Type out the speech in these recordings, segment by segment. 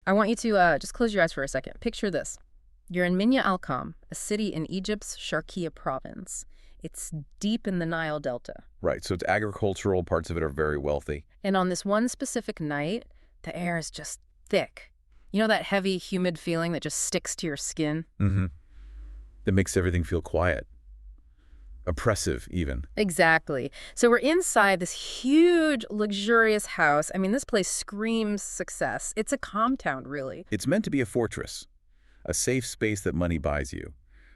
I want you to just close your eyes for a second. Picture this. You're in Minya al-Qam, a city in Egypt's Sharqia province. It's deep in the Nile Delta. Right, so it's agricultural, parts of it are very wealthy. And on this one specific night, the air is just thick. You know that heavy, humid feeling that just sticks to your skin? Mm-hmm. That makes everything feel quiet. Oppressive, even. Exactly. So we're inside this huge, luxurious house. I mean, this place screams success. It's a compound, really. It's meant to be a fortress, a safe space that money buys you.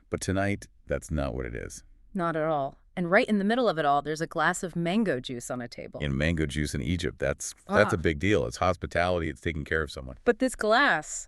But tonight, that's not what it is. Not at all. And right in the middle of it all, there's a glass of mango juice on a table. In mango juice in Egypt, that's a big deal. It's hospitality. It's taking care of someone. But this glass,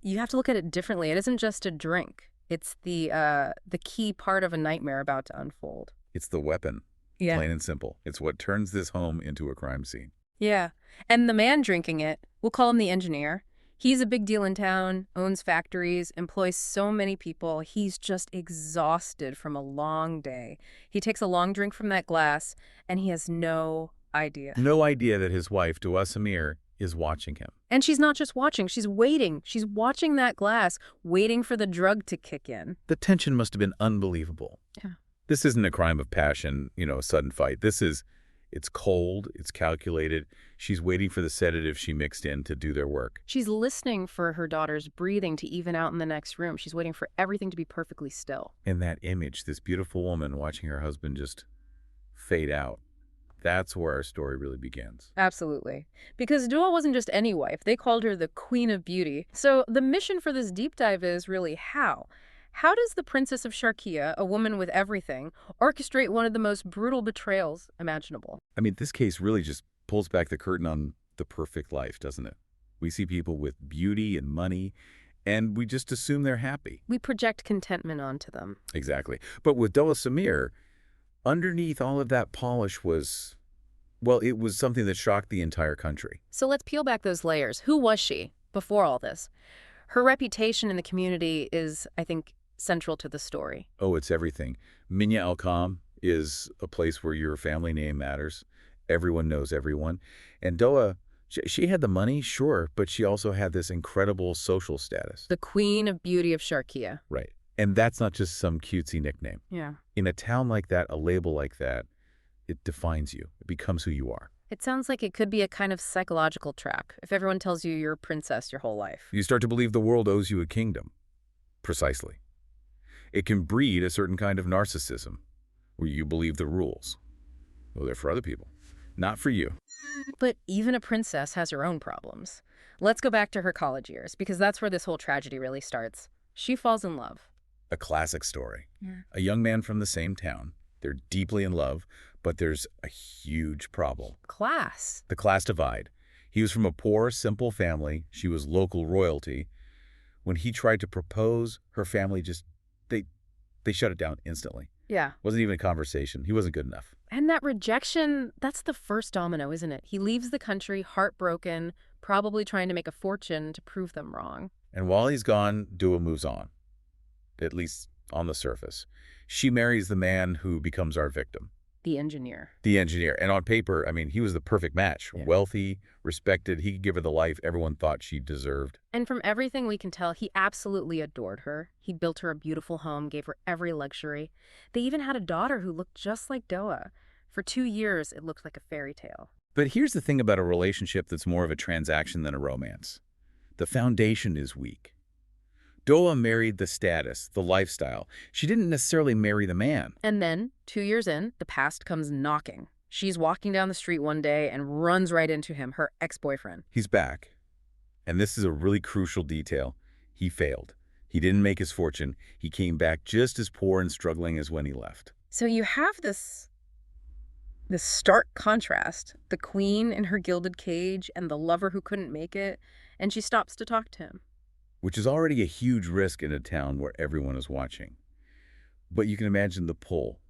you have to look at it differently. It isn't just a drink. It's the key part of a nightmare about to unfold. It's the weapon, Yeah. plain and simple. It's what turns this home into a crime scene. Yeah. And the man drinking it, we'll call him the engineer. He's a big deal in town, owns factories, employs so many people. He's just exhausted from a long day. He takes a long drink from that glass, and he has no idea. No idea that his wife, Doaa Samir, is watching him. And she's not just watching, she's waiting. She's watching that glass, waiting for the drug to kick in. The tension must have been unbelievable. Yeah. This isn't a crime of passion, a sudden fight. It's cold, it's calculated. She's waiting for the sedative she mixed in to do their work. She's listening for her daughter's breathing to even out in the next room. She's waiting for everything to be perfectly still. And that image, this beautiful woman watching her husband just fade out, that's where our story really begins. Absolutely. Because Doaa wasn't just any wife. They called her the Queen of Beauty. So the mission for this deep dive is really how? How does the Princess of Sharqia, a woman with everything, orchestrate one of the most brutal betrayals imaginable? I mean, this case really just pulls back the curtain on the perfect life, doesn't it? We see people with beauty and money, and we just assume they're happy. We project contentment onto them. Exactly. But with Doaa Samir, underneath all of that polish was, well, it was something that shocked the entire country. So let's peel back those layers. Who was she before all this? Her reputation in the community is, I think, central to the story. Oh, it's everything. Minya al-Qam is a place where your family name matters. Everyone knows everyone. And Doaa, she had the money, sure, but she also had this incredible social status. The Queen of Beauty of Sharqia. Right. And that's not just some cutesy nickname. Yeah. In a town like that, a label like that, it defines you. It becomes who you are. It sounds like it could be a kind of psychological trap if everyone tells you you're a princess your whole life. You start to believe the world owes you a kingdom. Precisely. It can breed a certain kind of narcissism, where you believe the rules. Well, they're for other people, not for you. But even a princess has her own problems. Let's go back to her college years, because that's where this whole tragedy really starts. She falls in love. A classic story. Yeah. A young man from the same town. They're deeply in love, but there's a huge problem. Class. The class divide. He was from a poor, simple family. She was local royalty. When he tried to propose, her family just, they shut it down instantly. Yeah. Wasn't even a conversation. He wasn't good enough. And that rejection, that's the first domino, isn't it? He leaves the country heartbroken, probably trying to make a fortune to prove them wrong. And while he's gone, Doaa moves on, at least on the surface. She marries the man who becomes our victim. The engineer. The engineer. And on paper, I mean, he was the perfect match. Yeah. Wealthy, respected. He could give her the life everyone thought she deserved. And from everything we can tell, he absolutely adored her. He built her a beautiful home, gave her every luxury. They even had a daughter who looked just like Doaa. For 2 years, it looked like a fairy tale. But here's the thing about a relationship that's more of a transaction than a romance. The foundation is weak. Doaa married the status, the lifestyle. She didn't necessarily marry the man. And then, 2 years in, the past comes knocking. She's walking down the street one day and runs right into him, her ex-boyfriend. He's back. And this is a really crucial detail. He failed. He didn't make his fortune. He came back just as poor and struggling as when he left. So you have this stark contrast, the queen in her gilded cage and the lover who couldn't make it, and she stops to talk to him. Which is already a huge risk in a town where everyone is watching. But you can imagine the pull,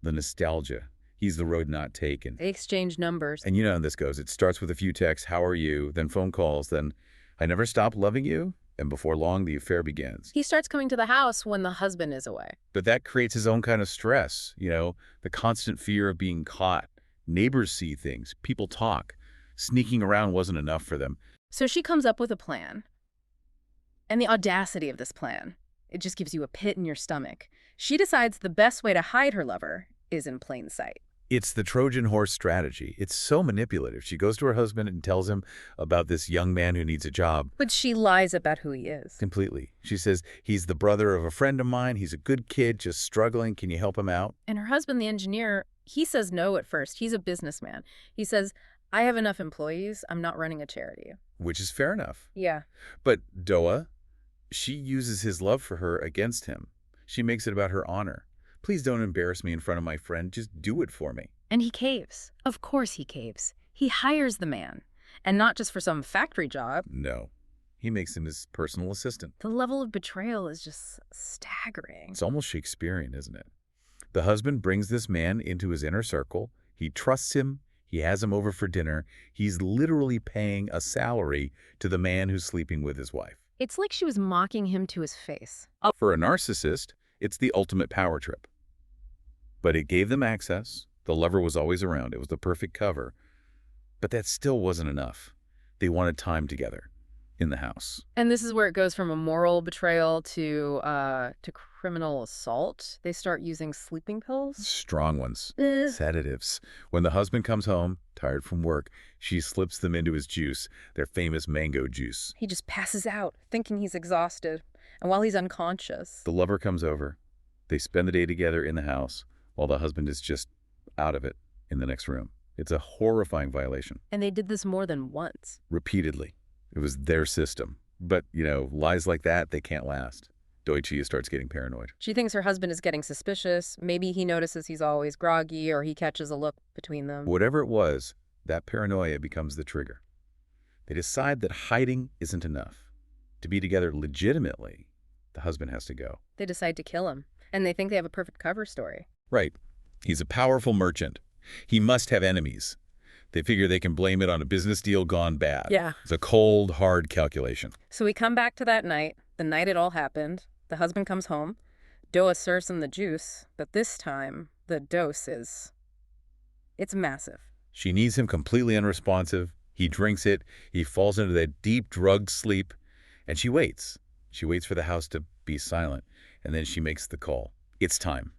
the nostalgia. He's the road not taken. They exchange numbers. And you know how this goes. It starts with a few texts, how are you, then phone calls, then I never stopped loving you, and before long the affair begins. He starts coming to the house when the husband is away. But that creates his own kind of stress, the constant fear of being caught. Neighbors see things, people talk. Sneaking around wasn't enough for them. So she comes up with a plan. And the audacity of this plan, it just gives you a pit in your stomach. She decides the best way to hide her lover is in plain sight. It's the Trojan horse strategy. It's so manipulative. She goes to her husband and tells him about this young man who needs a job. But she lies about who he is. Completely. She says, he's the brother of a friend of mine. He's a good kid, just struggling. Can you help him out? And her husband, the engineer, he says no at first. He's a businessman. He says, I have enough employees. I'm not running a charity. Which is fair enough. Yeah. But Doaa, she uses his love for her against him. She makes it about her honor. Please don't embarrass me in front of my friend. Just do it for me. And he caves. Of course he caves. He hires the man. And not just for some factory job. No. He makes him his personal assistant. The level of betrayal is just staggering. It's almost Shakespearean, isn't it? The husband brings this man into his inner circle. He trusts him. He has him over for dinner. He's literally paying a salary to the man who's sleeping with his wife. It's like she was mocking him to his face. For a narcissist, it's the ultimate power trip. But it gave them access. The lover was always around. It was the perfect cover. But that still wasn't enough. They wanted time together in the house. And this is where it goes from a moral betrayal to criminal assault. They start using sleeping pills. Strong ones. Sedatives. When the husband comes home, tired from work, she slips them into his juice, their famous mango juice. He just passes out, thinking he's exhausted. And while he's unconscious... The lover comes over. They spend the day together in the house, while the husband is just out of it in the next room. It's a horrifying violation. And they did this more than once. Repeatedly. It was their system. But, lies like that, they can't last. Doaa starts getting paranoid. She thinks her husband is getting suspicious. Maybe he notices he's always groggy or he catches a look between them. Whatever it was, that paranoia becomes the trigger. They decide that hiding isn't enough. To be together legitimately, the husband has to go. They decide to kill him. And they think they have a perfect cover story. Right. He's a powerful merchant. He must have enemies. They figure they can blame it on a business deal gone bad. Yeah. It's a cold, hard calculation. So we come back to that night, the night it all happened. The husband comes home. Doaa serves him the juice, but this time the dose it's massive. She needs him completely unresponsive. He drinks it. He falls into that deep drugged sleep. And she waits. She waits for the house to be silent. And then she makes the call. It's time.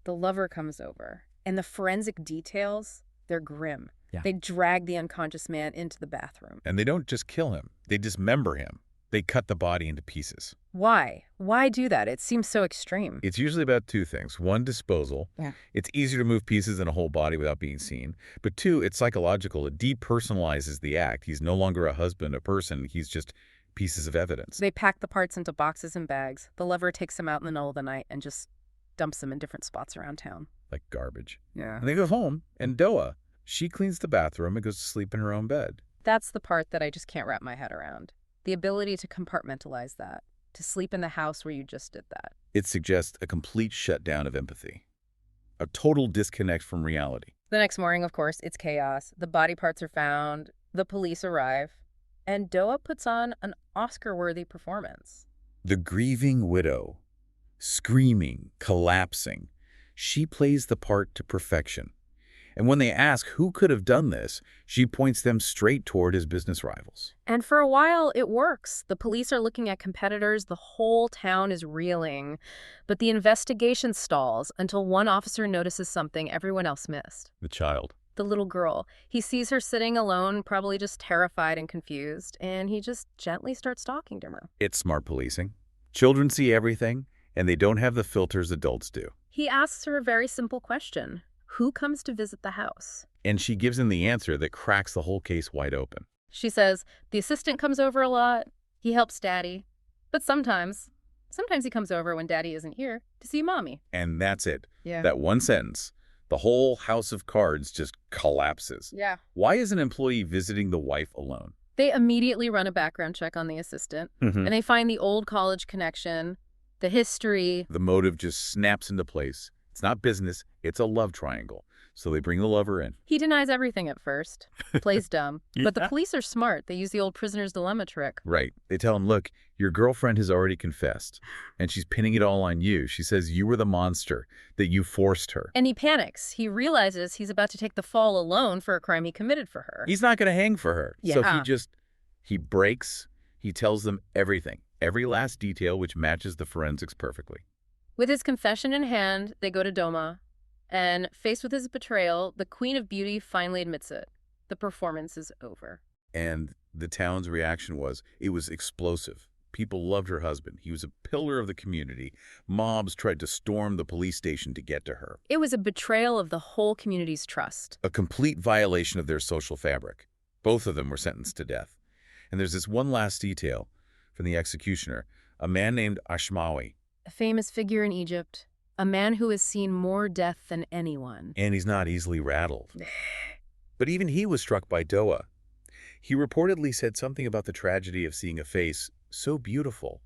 The lover comes over. And the forensic details, they're grim. Yeah. They drag the unconscious man into the bathroom. And they don't just kill him. They dismember him. They cut the body into pieces. Why? Why do that? It seems so extreme. It's usually about two things. One, disposal. Yeah. It's easier to move pieces than a whole body without being seen. But two, it's psychological. It depersonalizes the act. He's no longer a husband, a person. He's just pieces of evidence. They pack the parts into boxes and bags. The lover takes them out in the middle of the night and just dumps them in different spots around town. Like garbage. Yeah. And they go home, and Doaa, she cleans the bathroom and goes to sleep in her own bed. That's the part that I just can't wrap my head around. The ability to compartmentalize that, to sleep in the house where you just did that. It suggests a complete shutdown of empathy, a total disconnect from reality. The next morning, of course, it's chaos. The body parts are found, the police arrive, and Doaa puts on an Oscar-worthy performance. The grieving widow, screaming, collapsing. She plays the part to perfection. And when they ask who could have done this, she points them straight toward his business rivals. And for a while, it works. The police are looking at competitors. The whole town is reeling. But the investigation stalls until one officer notices something everyone else missed. The child. The little girl. He sees her sitting alone, probably just terrified and confused, and he just gently starts talking to her. It's smart policing. Children see everything, and they don't have the filters adults do. He asks her a very simple question. Who comes to visit the house? And she gives him the answer that cracks the whole case wide open. She says, the assistant comes over a lot. He helps Daddy. But sometimes he comes over when Daddy isn't here to see Mommy. And that's it. Yeah. That one sentence. The whole house of cards just collapses. Yeah. Why is an employee visiting the wife alone? They immediately run a background check on the assistant. And they find the old college connection, the history. The motive just snaps into place. It's not business, it's a love triangle. So they bring the lover in. He denies everything at first, plays dumb. But the Yeah. police are smart. They use the old prisoner's dilemma trick. Right. They tell him, look, your girlfriend has already confessed, and she's pinning it all on you. She says you were the monster, that you forced her. And he panics. He realizes he's about to take the fall alone for a crime he committed for her. He's not going to hang for her. So Yeah. he breaks. He tells them everything. every last detail which matches the forensics perfectly. With his confession in hand, they go to Domaa, and faced with his betrayal, the Queen of Beauty finally admits it. The performance is over. And the town's reaction was, it was explosive. People loved her husband. He was a pillar of the community. Mobs tried to storm the police station to get to her. It was a betrayal of the whole community's trust. A complete violation of their social fabric. Both of them were sentenced to death. And there's this one last detail from the executioner, a man named Ashmawi. A famous figure in Egypt, a man who has seen more death than anyone. And he's not easily rattled. But even he was struck by Doaa. He reportedly said something about the tragedy of seeing a face so beautiful,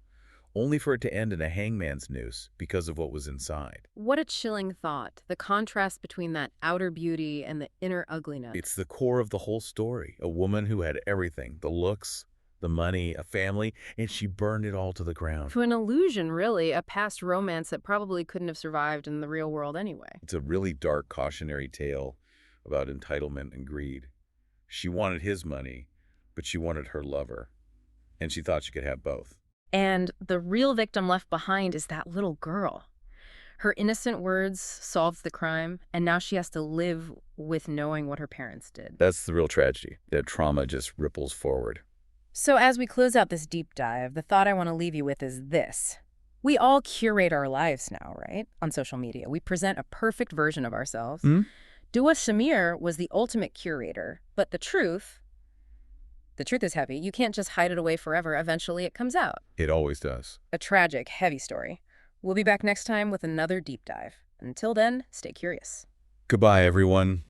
only for it to end in a hangman's noose because of what was inside. What a chilling thought, the contrast between that outer beauty and the inner ugliness. It's the core of the whole story. A woman who had everything, the looks, the money, a family, and she burned it all to the ground. To an illusion, really, a past romance that probably couldn't have survived in the real world anyway. It's a really dark, cautionary tale about entitlement and greed. She wanted his money, but she wanted her lover, and she thought she could have both. And the real victim left behind is that little girl. Her innocent words solved the crime, and now she has to live with knowing what her parents did. That's the real tragedy. That trauma just ripples forward. So as we close out this deep dive, the thought I want to leave you with is this. We all curate our lives now, right? On social media. We present a perfect version of ourselves. Mm-hmm. Doaa Samir was the ultimate curator, but the truth is heavy. You can't just hide it away forever. Eventually it comes out. It always does. A tragic, heavy story. We'll be back next time with another deep dive. Until then, stay curious. Goodbye, everyone.